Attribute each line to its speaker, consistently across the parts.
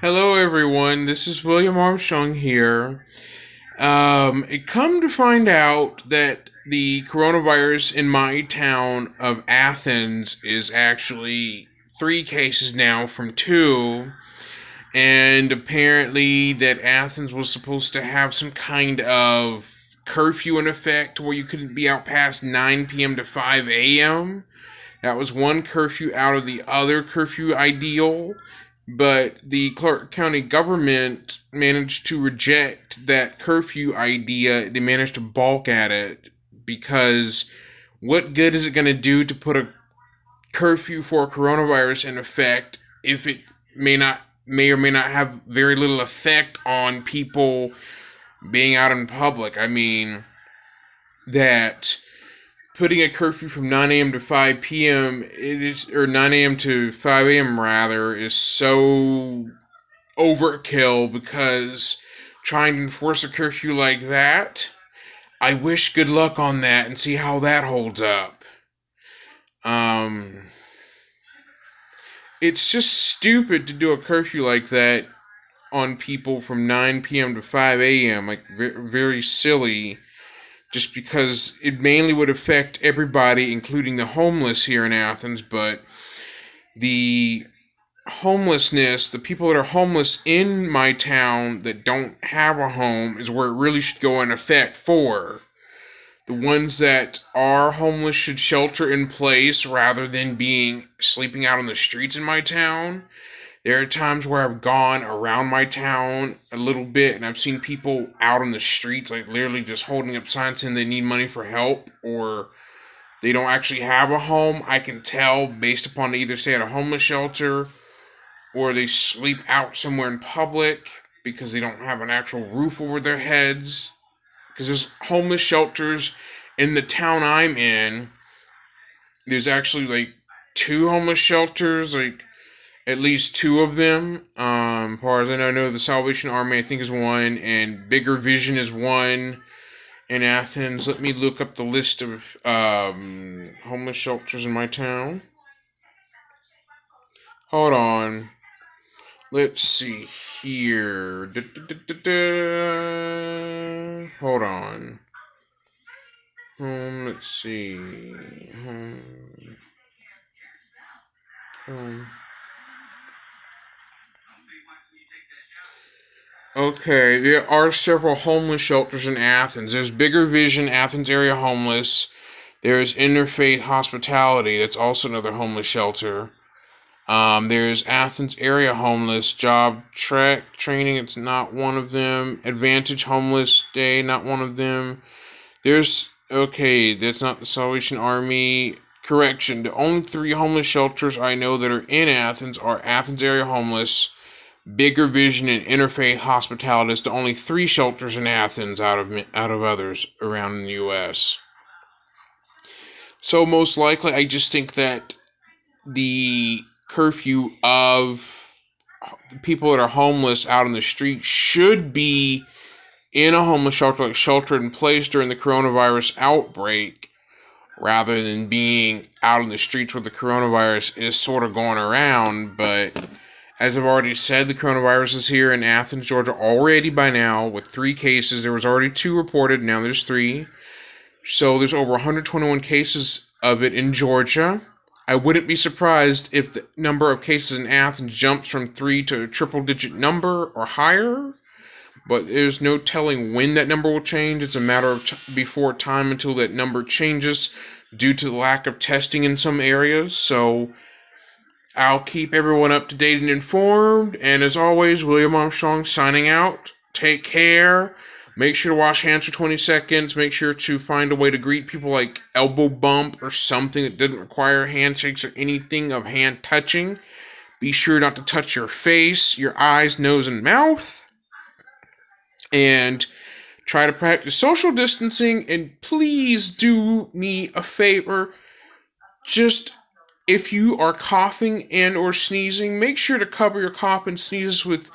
Speaker 1: Hello, everyone. This is William Armstrong here. It come to find out that the coronavirus in my town of Athens is actually three cases now from two, and apparently that Athens was supposed to have some kind of curfew in effect where you couldn't be out past 9 p.m. to 5 a.m. That was one curfew out of the other curfew ideal, but the Clark County government managed to reject that curfew idea. They managed to balk at it because what good is it going to do to put a curfew for coronavirus in effect if it may or may not have very little effect on people being out in public? I mean, that putting a curfew from 9 a.m. to 5 p.m. or 9 a.m. to 5 a.m. rather, is so overkill because trying to enforce a curfew like that, I wish good luck on that and see how that holds up. Um, it's just stupid to do a curfew like that on people from 9 p.m. to 5 a.m. Like, very silly, just because it mainly would affect everybody, including the homeless here in Athens, but the the people that are homeless in my town that don't have a home is where it really should go in effect for. The ones that are homeless should shelter in place rather than being sleeping out on the streets in my town. There are times where I've gone around my town a little bit and I've seen people out on the streets, like literally just holding up signs saying they need money for help or they don't actually have a home. I can tell based upon they either stay at a homeless shelter or they sleep out somewhere in public because they don't have an actual roof over their heads. Because there's homeless shelters in the town I'm in. There's actually like two homeless shelters, like at least two of them. As far as I know, the Salvation Army I think is one, and Bigger Vision is one in Athens. Let me look up the list of homeless shelters in my town. Hold on. Let's see here. Hold on. Let's see. Home. Home. Okay, there are several homeless shelters in Athens. There's Bigger Vision, Athens Area Homeless. There's Interfaith Hospitality, that's also another homeless shelter. There's Athens Area Homeless, Job Track Training, it's not one of them. Advantage Homeless Day, not one of them. Okay, that's not the Salvation Army. Correction, the only three homeless shelters I know that are in Athens are Athens Area Homeless, Bigger Vision, and Interfaith Hospitality. It's the only three shelters in Athens out of others around the U.S. So most likely, I just think that the curfew of people that are homeless out on the street should be in a homeless shelter, like sheltered in place during the coronavirus outbreak, rather than being out on the streets where the coronavirus is sort of going around. But as I've already said, the coronavirus is here in Athens, Georgia already by now with three cases. There was already two reported, now there's three. So there's over 121 cases of it in Georgia. I wouldn't be surprised if the number of cases in Athens jumps from three to a triple digit number or higher. But there's no telling when that number will change. It's a matter of before time until that number changes due to the lack of testing in some areas. So I'll keep everyone up to date and informed. And as always, William Armstrong signing out. Take care. Make sure to wash hands for 20 seconds. Make sure to find a way to greet people like elbow bump or something that doesn't require handshakes or anything of hand touching. Be sure not to touch your face, your eyes, nose, and mouth. And try to practice social distancing. And please do me a favor. Just if you are coughing and or sneezing, make sure to cover your cough and sneezes with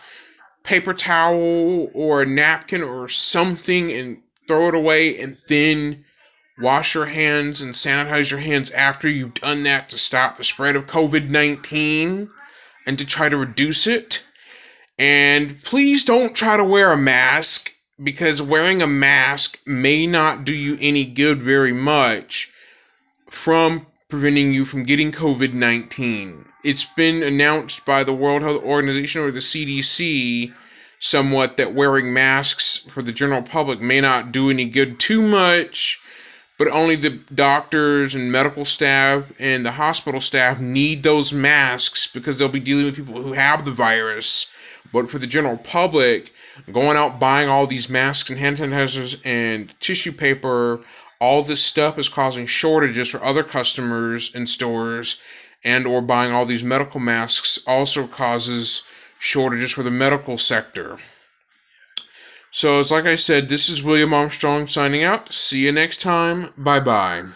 Speaker 1: paper towel or a napkin or something and throw it away, and then wash your hands and sanitize your hands after you've done that to stop the spread of COVID-19 and to try to reduce it. And please don't try to wear a mask, because wearing a mask may not do you any good very much from preventing you from getting COVID-19. It's been announced by the World Health Organization, or the CDC, somewhat, that wearing masks for the general public may not do any good too much, but only the doctors and medical staff and the hospital staff need those masks because they'll be dealing with people who have the virus. But for the general public, going out buying all these masks and hand sanitizers and tissue paper, all this stuff is causing shortages for other customers in stores, and or buying all these medical masks also causes shortages for the medical sector. So it's like I said, this is William Armstrong signing out. See you next time. Bye-bye.